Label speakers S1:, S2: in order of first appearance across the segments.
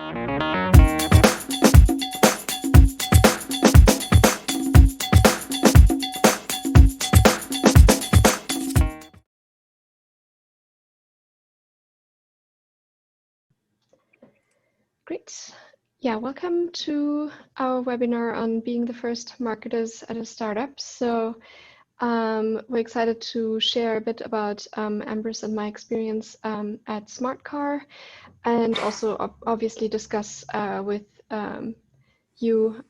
S1: Great. Yeah, welcome to our webinar on being the first marketers at a startup. So we're excited to share a bit about Amber's and my experience at Smartcar, and also obviously discuss with you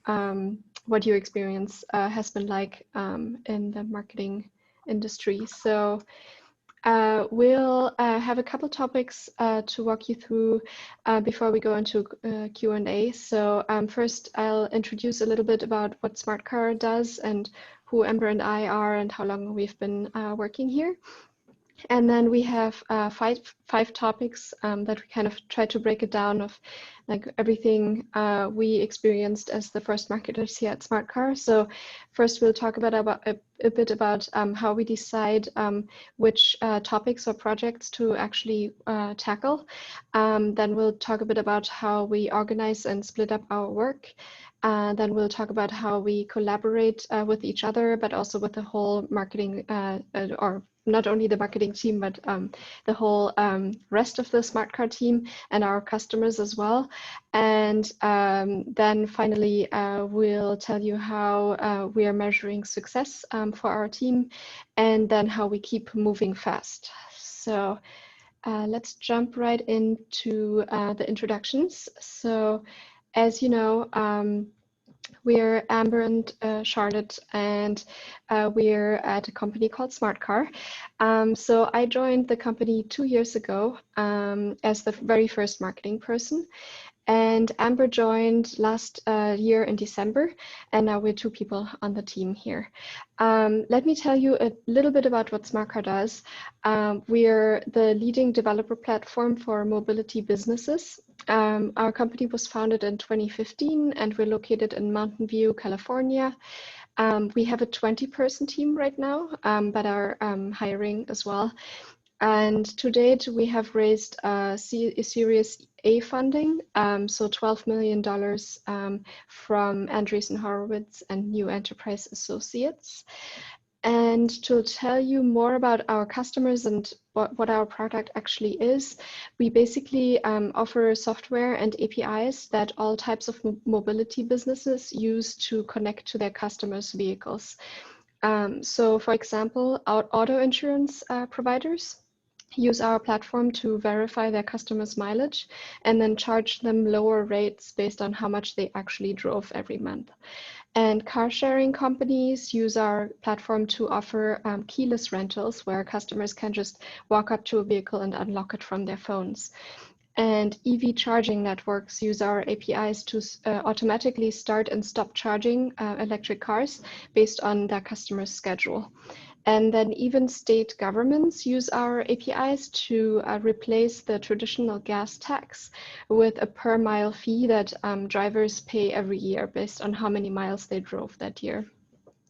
S1: what your experience has been like in the marketing industry. So we'll have a couple topics to walk you through before we go into Q&A. So first, I'll introduce a little bit about what Smartcar does and who Amber and I are and how long we've been working here. And then we have five topics that we kind of try to break it down of like everything we experienced as the first marketers here at Smartcar. So first we'll talk about a bit about how we decide which topics or projects to actually tackle. Then we'll talk a bit about how we organize and split up our work. Then we'll talk about how we collaborate with each other, but also with the whole marketing or not only the marketing team, but the whole rest of the Smartcar team and our customers as well. And then finally, we'll tell you how we are measuring success for our team, and then how we keep moving fast. So let's jump right into the introductions. So as you know, we're Amber and Charlotte, and we're at a company called Smartcar. So I joined the company 2 years ago as the very first marketing person. And Amber joined last year in December, and now we're 2 people on the team here. Let me tell you a little bit about what Smartcar does. We're the leading developer platform for mobility businesses. Our company was founded in 2015, and we're located in Mountain View, California. We have a 20-person team right now, but are hiring as well. And to date, we have raised a Series A funding, so $12 million from Andreessen Horowitz and New Enterprise Associates. And to tell you more about our customers and what our product actually is, we basically offer software and APIs that all types of mobility businesses use to connect to their customers' vehicles. So for example, our auto insurance providers use our platform to verify their customers' mileage and then charge them lower rates based on how much they actually drove every month. And car sharing companies use our platform to offer keyless rentals where customers can just walk up to a vehicle and unlock it from their phones. And EV charging networks use our APIs to automatically start and stop charging electric cars based on their customer's schedule. And then even state governments use our APIs to replace the traditional gas tax with a per mile fee that drivers pay every year based on how many miles they drove that year.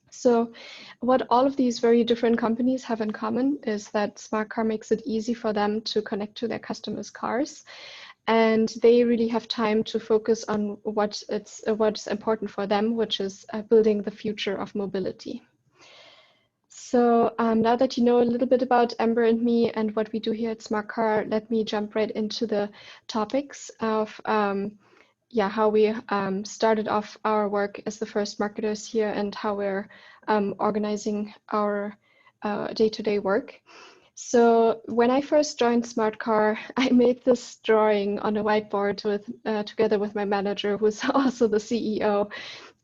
S1: So what all of these very different companies have in common is that Smartcar makes it easy for them to connect to their customers' cars. And they really have time to focus on what's important for them, which is building the future of mobility. So now that you know a little bit about Amber and me and what we do here at Smartcar, let me jump right into the topics of how we started off our work as the first marketers here and how we're organizing our day-to-day work. So when I first joined Smartcar, I made this drawing on a whiteboard together with my manager, who's also the CEO.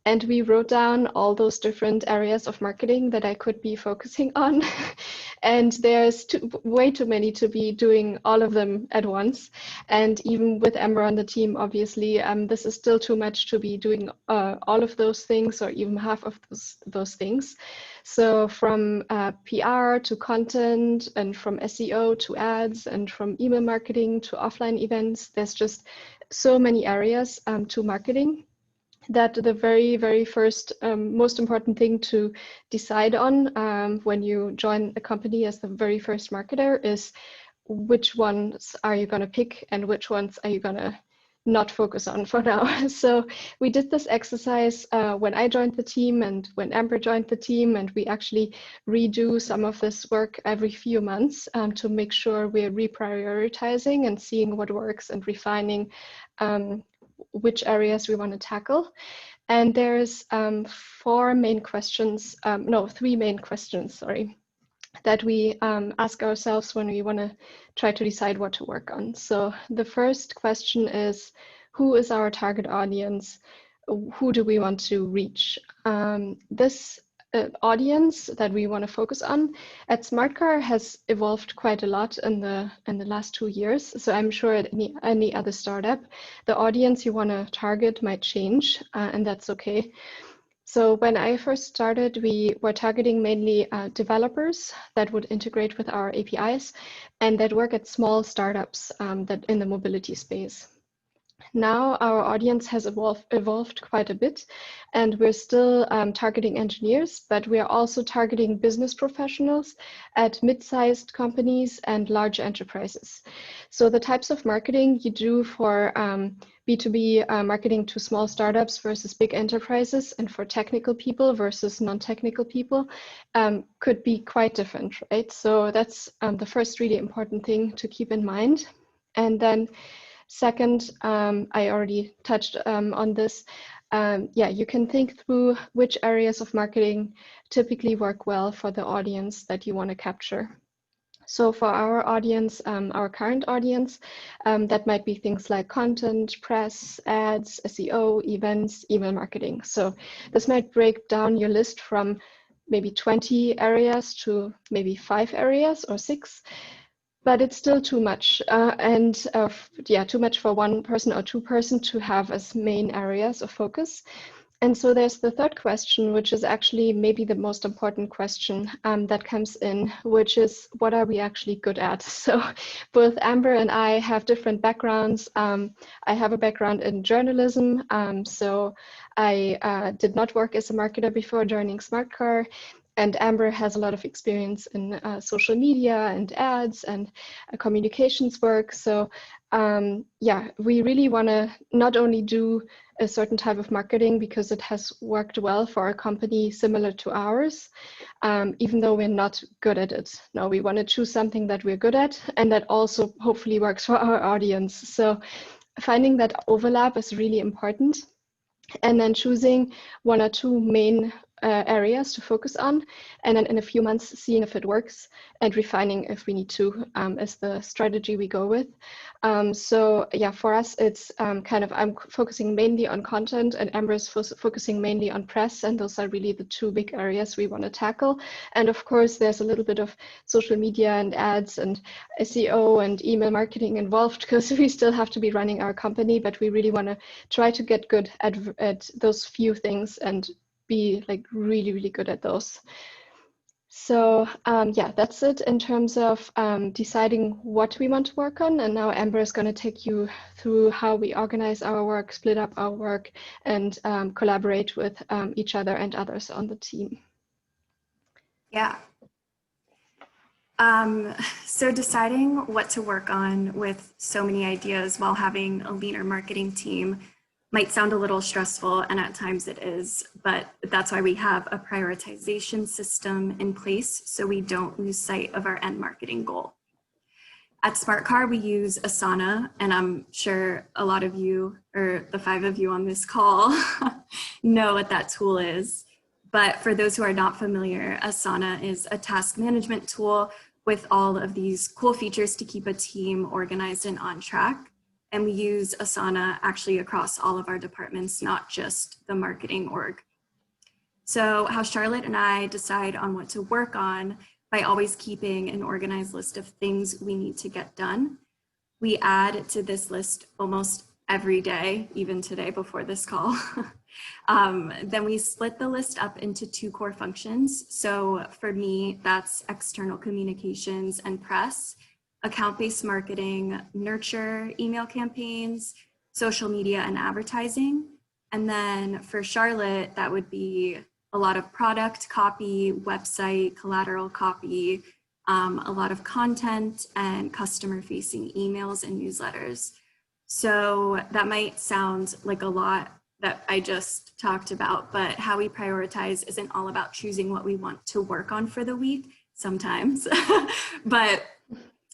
S1: And we wrote down all those different areas of marketing that I could be focusing on. And there's way too many to be doing all of them at once. And even with Amber on the team, obviously, this is still too much to be doing all of those things or even half of those things. So from PR to content and from SEO to ads and from email marketing to offline events, there's just so many areas to marketing that the very, very first most important thing to decide on when you join a company as the very first marketer is which ones are you going to pick and which ones are you going to not focus on for now. So we did this exercise when I joined the team and when Amber joined the team, and we actually redo some of this work every few months to make sure we're reprioritizing and seeing what works and refining which areas we want to tackle. And there's three main questions, sorry, that we ask ourselves when we want to try to decide what to work on. So the first question is, who is our target audience? Who do we want to reach? This audience that we want to focus on at Smartcar has evolved quite a lot in the last 2 years. So I'm sure at any other startup, the audience you want to target might change, and that's okay. So when I first started, we were targeting mainly developers that would integrate with our APIs and that work at small startups that in the mobility space. Now our audience has evolved quite a bit, and we're still targeting engineers, but we are also targeting business professionals at mid-sized companies and large enterprises. So the types of marketing you do for B2B marketing to small startups versus big enterprises, and for technical people versus non-technical people could be quite different, right? So that's the first really important thing to keep in mind. And then second, I already touched on this. You can think through which areas of marketing typically work well for the audience that you want to capture. So for our audience, our current audience, that might be things like content, press, ads, SEO, events, email marketing. So this might break down your list from maybe 20 areas to maybe 5 areas or 6. But it's still too much, too much for one person or two person to have as main areas of focus. And so there's the third question, which is actually maybe the most important question that comes in, which is, what are we actually good at? So both Amber and I have different backgrounds. I have a background in journalism, so I did not work as a marketer before joining Smartcar. And Amber has a lot of experience in social media and ads and communications work. So we really want to not only do a certain type of marketing because it has worked well for a company similar to ours, even though we're not good at it. No, we want to choose something that we're good at and that also hopefully works for our audience. So finding that overlap is really important. And then choosing one or two main areas to focus on, and then in a few months seeing if it works and refining if we need to as the strategy we go with. For us, it's I'm focusing mainly on content, and Amber is focusing mainly on press, and those are really the two big areas we want to tackle. And of course, there's a little bit of social media and ads and SEO and email marketing involved because we still have to be running our company, but we really want to try to get good at those few things and be like really, really good at those. So that's it in terms of deciding what we want to work on. And now Amber is going to take you through how we organize our work, split up our work, and collaborate with each other and others on the team.
S2: Yeah. So deciding what to work on with so many ideas while having a leaner marketing team might sound a little stressful, and at times it is, but that's why we have a prioritization system in place so we don't lose sight of our end marketing goal. At Smartcar, we use Asana, and I'm sure a lot of you, or the 5 of you on this call, know what that tool is. But for those who are not familiar, Asana is a task management tool with all of these cool features to keep a team organized and on track. And we use Asana actually across all of our departments, not just the marketing org. So how Charlotte and I decide on what to work on by always keeping an organized list of things we need to get done. We add to this list almost every day, even today before this call. Then we split the list up into 2 core functions. So for me, that's external communications and press, account-based marketing, nurture, email campaigns, social media and advertising. And then for Charlotte, that would be a lot of product copy, website, collateral copy, a lot of content and customer-facing emails and newsletters. So that might sound like a lot that I just talked about, but how we prioritize isn't all about choosing what we want to work on for the week sometimes, but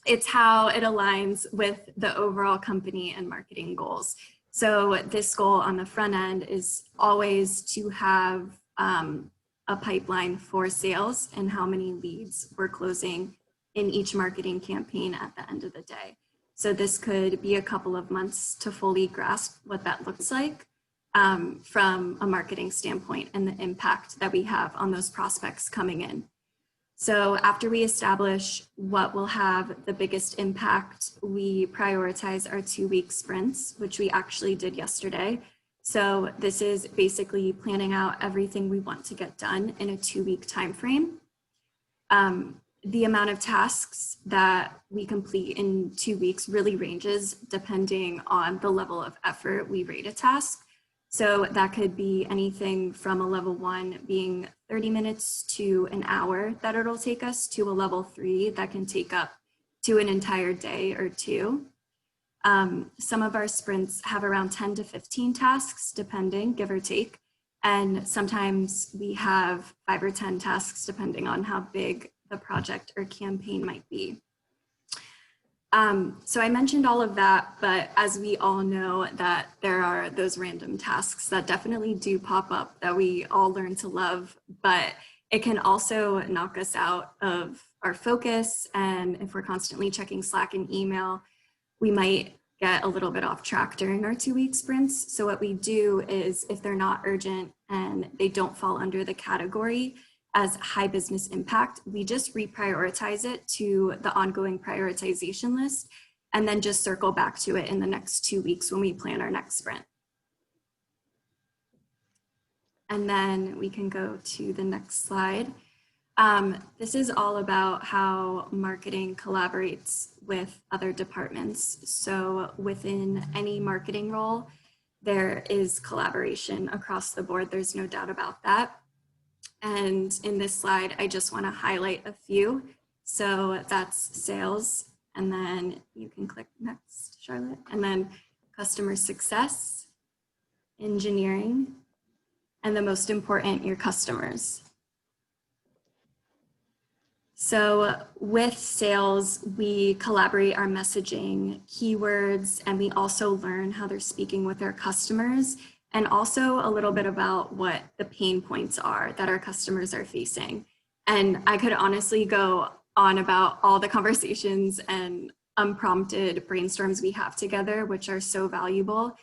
S2: it's how it aligns with the overall company and marketing goals. So this goal on the front end is always to have a pipeline for sales and how many leads we're closing in each marketing campaign at the end of the day. So this could be a couple of months to fully grasp what that looks like from a marketing standpoint and the impact that we have on those prospects coming in. So after we establish what will have the biggest impact, we prioritize our 2-week sprints, which we actually did yesterday. So this is basically planning out everything we want to get done in a 2-week time frame. The amount of tasks that we complete in 2 weeks really ranges depending on the level of effort we rate a task. So that could be anything from a level 1 being 30 minutes to an hour that it'll take us, to a level 3 that can take up to an entire day or 2. Some of our sprints have around 10 to 15 tasks, depending, give or take. And sometimes we have 5 or 10 tasks, depending on how big the project or campaign might be. So I mentioned all of that, but as we all know that there are those random tasks that definitely do pop up that we all learn to love, but it can also knock us out of our focus. And if we're constantly checking Slack and email, we might get a little bit off track during our 2-week sprints. So what we do is, if they're not urgent and they don't fall under the category as high business impact, we just reprioritize it to the ongoing prioritization list and then just circle back to it in the next 2 weeks when we plan our next sprint. And then we can go to the next slide. This is all about how marketing collaborates with other departments. So within any marketing role, there is collaboration across the board. There's no doubt about that. And in this slide, I just want to highlight a few. So that's sales, and then you can click next, Charlotte, and then customer success, engineering, and the most important, your customers. So with sales, we collaborate our messaging, keywords, and we also learn how they're speaking with their customers, and also a little bit about what the pain points are that our customers are facing. And I could honestly go on about all the conversations and unprompted brainstorms we have together, which are so valuable.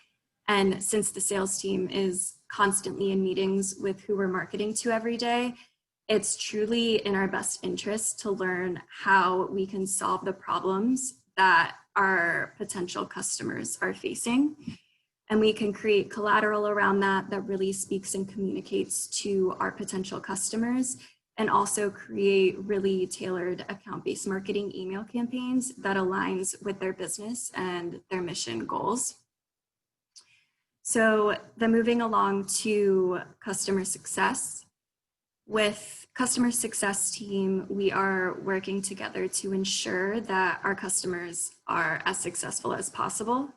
S2: And since the sales team is constantly in meetings with who we're marketing to every day, it's truly in our best interest to learn how we can solve the problems that our potential customers are facing. And we can create collateral around that that really speaks and communicates to our potential customers, and also create really tailored account-based marketing email campaigns that aligns with their business and their mission goals. So then moving along to customer success. With customer success team, we are working together to ensure that our customers are as successful as possible,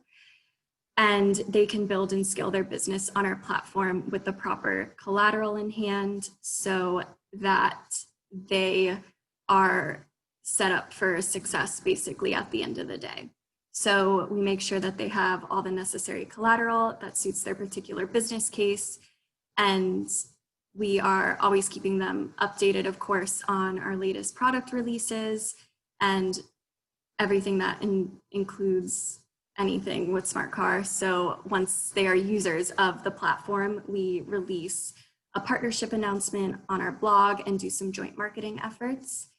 S2: and they can build and scale their business on our platform with the proper collateral in hand, so that they are set up for success basically at the end of the day. So we make sure that they have all the necessary collateral that suits their particular business case, and we are always keeping them updated, of course, on our latest product releases and everything that includes anything with Smartcar. So once they are users of the platform, we release a partnership announcement on our blog and do some joint marketing efforts.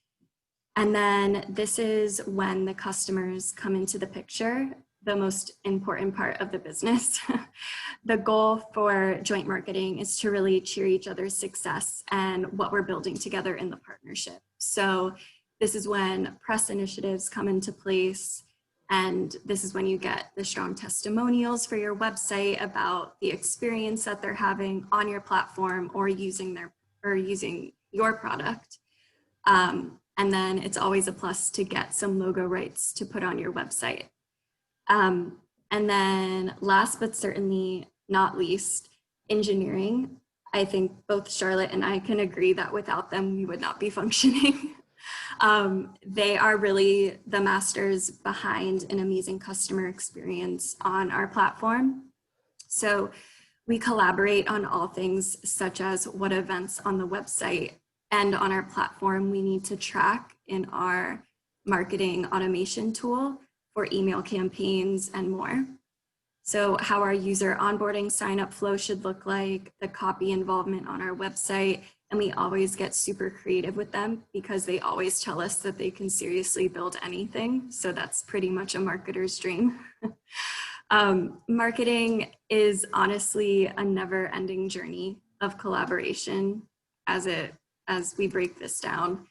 S2: And then this is when the customers come into the picture, the most important part of the business. The goal for joint marketing is to really cheer each other's success and what we're building together in the partnership. So this is when press initiatives come into place, and this is when you get the strong testimonials for your website about the experience that they're having on your platform or using your product. And then it's always a plus to get some logo rights to put on your website. And then last but certainly not least, engineering. I think both Charlotte and I can agree that without them, we would not be functioning. They are really the masters behind an amazing customer experience on our platform. So we collaborate on all things such as what events on the website and on our platform we need to track in our marketing automation tool for email campaigns and more. So how our user onboarding sign up flow should look like, the copy involvement on our website, and we always get super creative with them because they always tell us that they can seriously build anything. So that's pretty much a marketer's dream. Marketing is honestly a never-ending journey of collaboration as we break this down.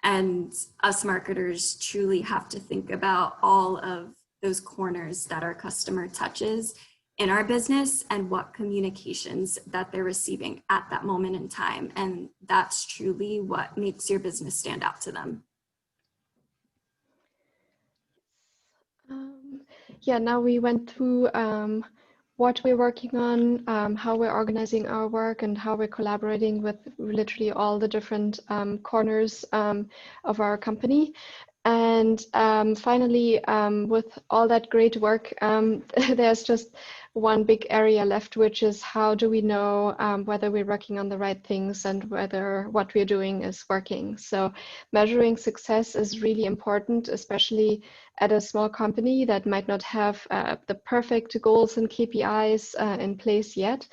S2: And us marketers truly have to think about all of those corners that our customer touches in our business and what communications that they're receiving at that moment in time. And that's truly what makes your business stand out to them.
S1: Yeah, now we went through what we're working on, how we're organizing our work, and how we're collaborating with literally all the different corners of our company. And finally, with all that great work, there's just one big area left, which is how do we know whether we're working on the right things and whether what we're doing is working. So measuring success is really important, especially at a small company that might not have the perfect goals and KPIs in place yet.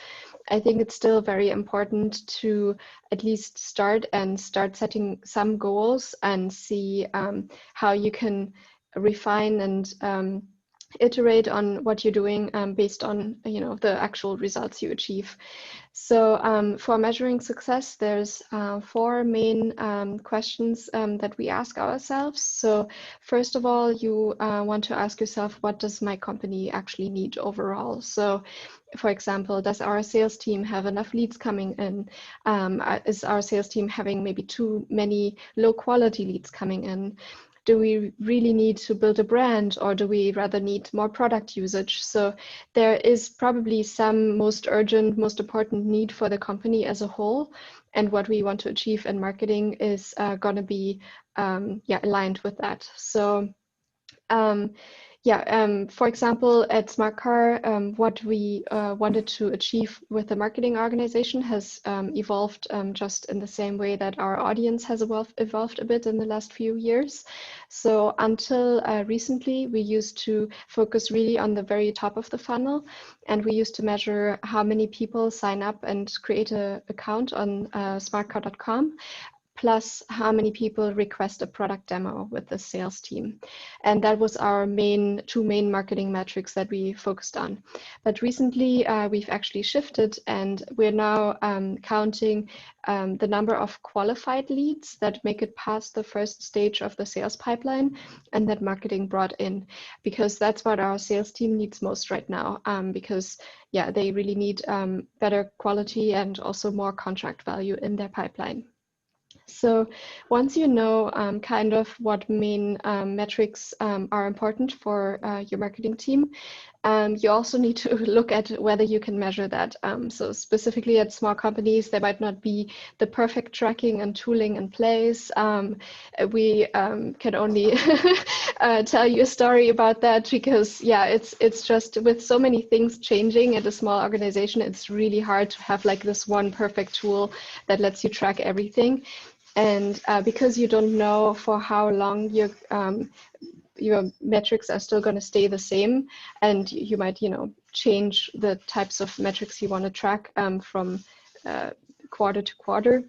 S1: I think it's still very important to at least start setting some goals and see how you can refine and iterate on what you're doing based on the actual results you achieve. So for measuring success, there's 4 main questions that we ask ourselves. So first of all, you want to ask yourself, what does my company actually need overall? So for example, does our sales team have enough leads coming in? Is our sales team having maybe too many low quality leads coming in? Do we really need to build a brand, or do we rather need more product usage? So there is probably some most urgent, most important need for the company as a whole. And what we want to achieve in marketing is going to be aligned with that. So for example, at Smartcar, what we wanted to achieve with the marketing organization has evolved just in the same way that our audience has evolved a bit in the last few years. So until recently, we used to focus really on the very top of the funnel, and we used to measure how many people sign up and create an account on smartcar.com. Plus how many people request a product demo with the sales team. And that was our two main marketing metrics that we focused on. But recently we've actually shifted, and we're now counting the number of qualified leads that make it past the first stage of the sales pipeline and that marketing brought in, because that's what our sales team needs most right now, because they really need better quality and also more contract value in their pipeline. So once you know kind of what main metrics are important for your marketing team, you also need to look at whether you can measure that. So specifically at small companies, there might not be the perfect tracking and tooling in place. We can only tell you a story about that because it's just with so many things changing at a small organization, it's really hard to have like this one perfect tool that lets you track everything. And because you don't know for how long your metrics are still going to stay the same, and you might, change the types of metrics you want to track from quarter to quarter,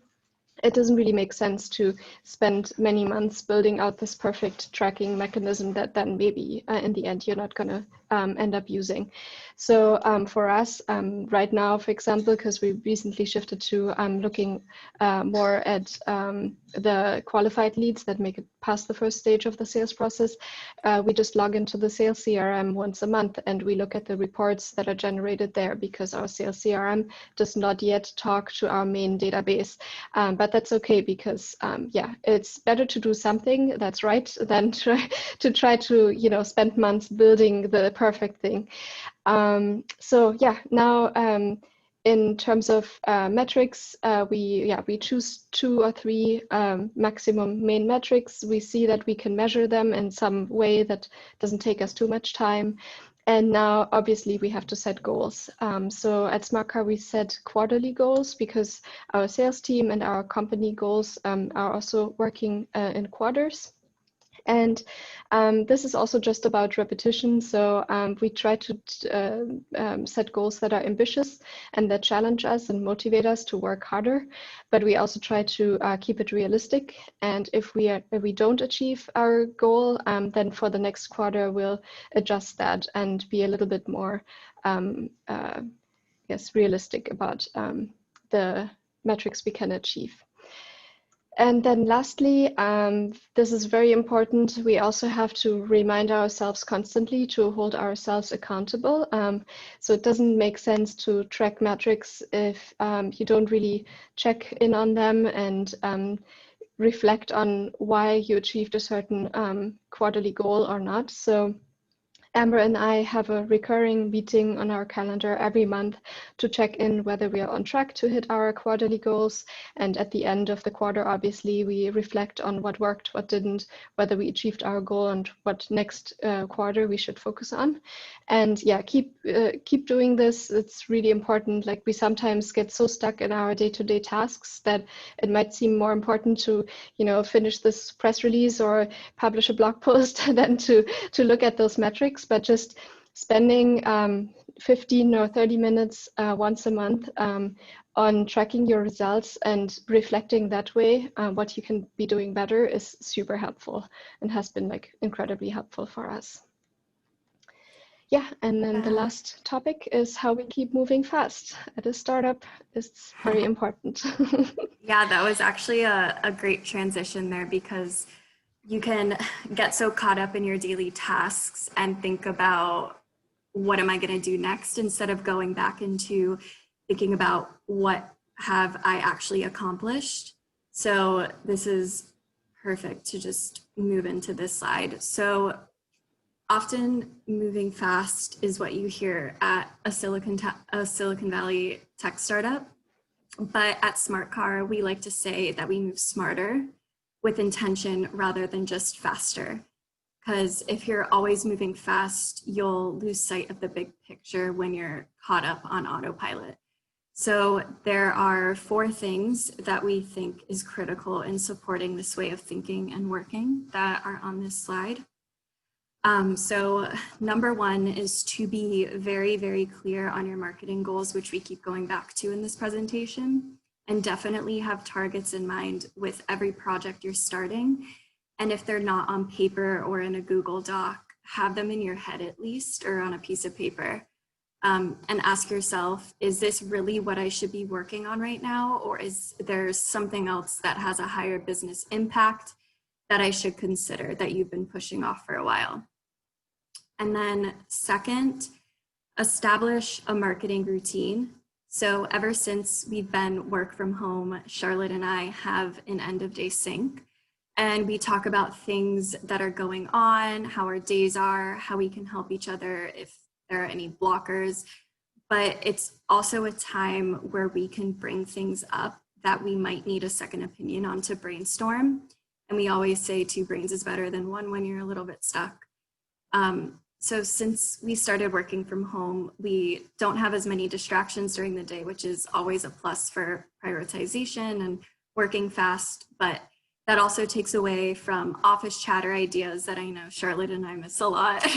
S1: it doesn't really make sense to spend many months building out this perfect tracking mechanism that then maybe in the end you're not going to end up using. So for us right now, for example, because we recently shifted to looking more at the qualified leads that make it past the first stage of the sales process, we just log into the sales CRM once a month and we look at the reports that are generated there, because our sales CRM does not yet talk to our main database. But that's okay, because it's better to do something that's right than to try to spend months building the perfect thing. So yeah, now in terms of metrics, we choose 2 or 3 maximum main metrics. We see that we can measure them in some way that doesn't take us too much time. And now, obviously, we have to set goals. So at Smartcar, we set quarterly goals because our sales team and our company goals are also working in quarters. And this is also just about repetition. So we try to set goals that are ambitious and that challenge us and motivate us to work harder. But we also try to keep it realistic. And if we don't achieve our goal, then for the next quarter, we'll adjust that and be a little bit more, realistic about the metrics we can achieve. And then lastly, this is very important. We also have to remind ourselves constantly to hold ourselves accountable. So it doesn't make sense to track metrics if you don't really check in on them and reflect on why you achieved a certain quarterly goal or not. So Amber and I have a recurring meeting on our calendar every month to check in whether we are on track to hit our quarterly goals. And at the end of the quarter, obviously, we reflect on what worked, what didn't, whether we achieved our goal, and what next quarter we should focus on. And yeah, keep doing this. It's really important. Like, we sometimes get so stuck in our day-to-day tasks that it might seem more important to, finish this press release or publish a blog post than to look at those metrics. But just spending 15 or 30 minutes once a month on tracking your results and reflecting that way what you can be doing better is super helpful and has been incredibly helpful for us. Yeah, and then the last topic is how we keep moving fast at a startup. It's very important.
S2: Yeah, that was actually a great transition there, because you can get so caught up in your daily tasks and think about what am I going to do next, instead of going back into thinking about what have I actually accomplished. So this is perfect to just move into this slide. So often moving fast is what you hear at a Silicon Valley tech startup. But at Smartcar, we like to say that we move smarter with intention rather than just faster. Because if you're always moving fast, you'll lose sight of the big picture when you're caught up on autopilot. So there are 4 things that we think is critical in supporting this way of thinking and working that are on this slide. So number 1 is to be very, very clear on your marketing goals, which we keep going back to in this presentation, and definitely have targets in mind with every project you're starting. And if they're not on paper or in a Google Doc, have them in your head at least, or on a piece of paper, and ask yourself, is this really what I should be working on right now? Or is there something else that has a higher business impact that I should consider that you've been pushing off for a while? And then second, establish a marketing routine. So ever since we've been work from home, Charlotte and I have an end of day sync, and we talk about things that are going on, how our days are, how we can help each other if there are any blockers. But it's also a time where we can bring things up that we might need a second opinion on to brainstorm. And we always say 2 brains is better than 1 when you're a little bit stuck. So since we started working from home, we don't have as many distractions during the day, which is always a plus for prioritization and working fast. But that also takes away from office chatter ideas that I know Charlotte and I miss a lot.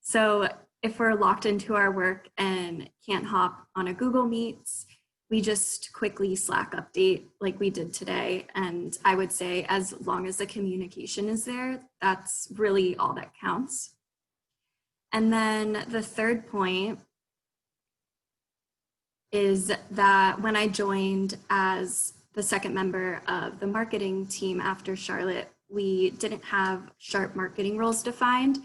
S2: So if we're locked into our work and can't hop on a Google Meets, we just quickly Slack update like we did today. And I would say as long as the communication is there, that's really all that counts. And then the third point is that when I joined as the second member of the marketing team after Charlotte, we didn't have sharp marketing roles defined.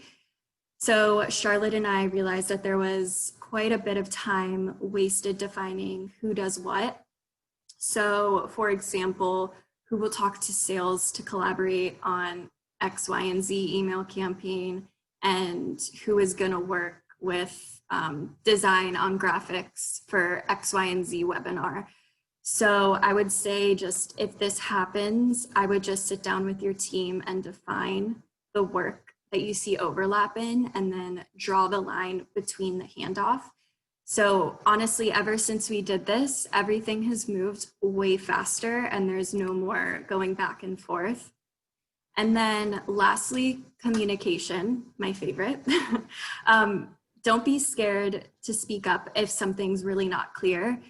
S2: So Charlotte and I realized that there was quite a bit of time wasted defining who does what. So for example, who will talk to sales to collaborate on X, Y, and Z email campaign, and who is going to work with design on graphics for X, Y, and Z webinar. So I would say just if this happens, I would just sit down with your team and define the work that you see overlap in, and then draw the line between the handoff. So honestly, ever since we did this, everything has moved way faster and there's no more going back and forth. And then lastly, communication, my favorite. Don't be scared to speak up if something's really not clear.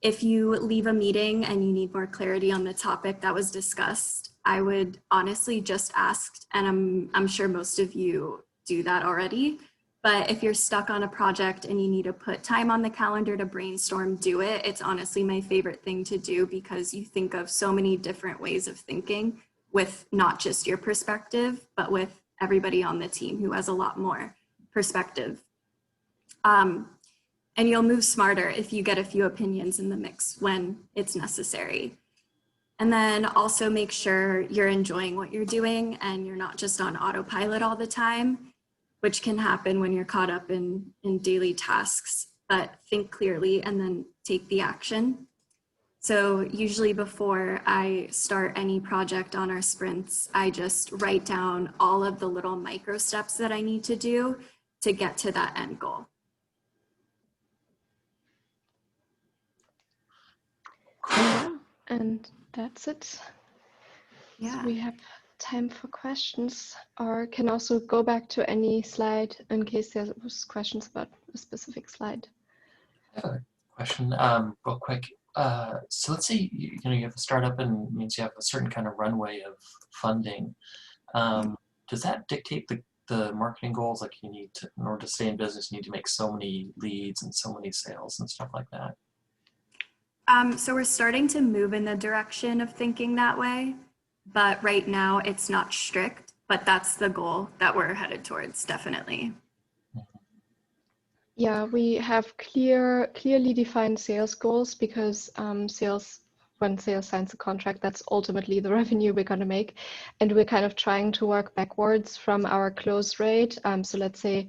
S2: If you leave a meeting and you need more clarity on the topic that was discussed, I would honestly just ask, and I'm sure most of you do that already. But if you're stuck on a project and you need to put time on the calendar to brainstorm, do it. It's honestly my favorite thing to do because you think of so many different ways of thinking with not just your perspective, but with everybody on the team who has a lot more perspective. And you'll move smarter if you get a few opinions in the mix when it's necessary. And then also make sure you're enjoying what you're doing and you're not just on autopilot all the time, which can happen when you're caught up in daily tasks, but think clearly and then take the action. So usually before I start any project on our sprints, I just write down all of the little micro steps that I need to do to get to that end goal.
S1: Yeah, and that's it.
S2: Yeah.
S1: So we have time for questions, or can also go back to any slide in case there was questions about a specific slide.
S3: I have a question real quick. So let's say you have a startup and it means you have a certain kind of runway of funding. Does that dictate the marketing goals? Like you need to, in order to stay in business, you need to make so many leads and so many sales and stuff like that?
S2: So we're starting to move in the direction of thinking that way, but right now it's not strict, but that's the goal that we're headed towards, definitely.
S1: Yeah, we have clearly defined sales goals because when sales signs a contract, that's ultimately the revenue we're going to make. And we're kind of trying to work backwards from our close rate. So let's say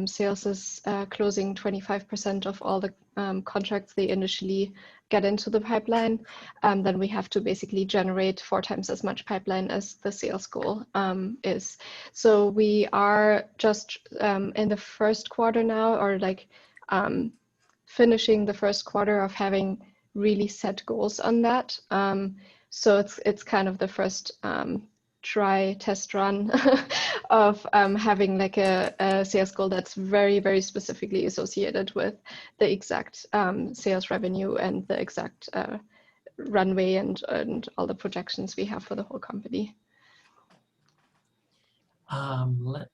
S1: sales is closing 25% of all the contracts they initially get into the pipeline, then we have to basically generate 4 times as much pipeline as the sales goal is. So we are just in the first quarter now, or like finishing the first quarter of having really set goals on that. So it's kind of the first try test run of having like a sales goal that's very, very specifically associated with the exact sales revenue and the exact runway and all the projections we have for the whole company.
S3: Let's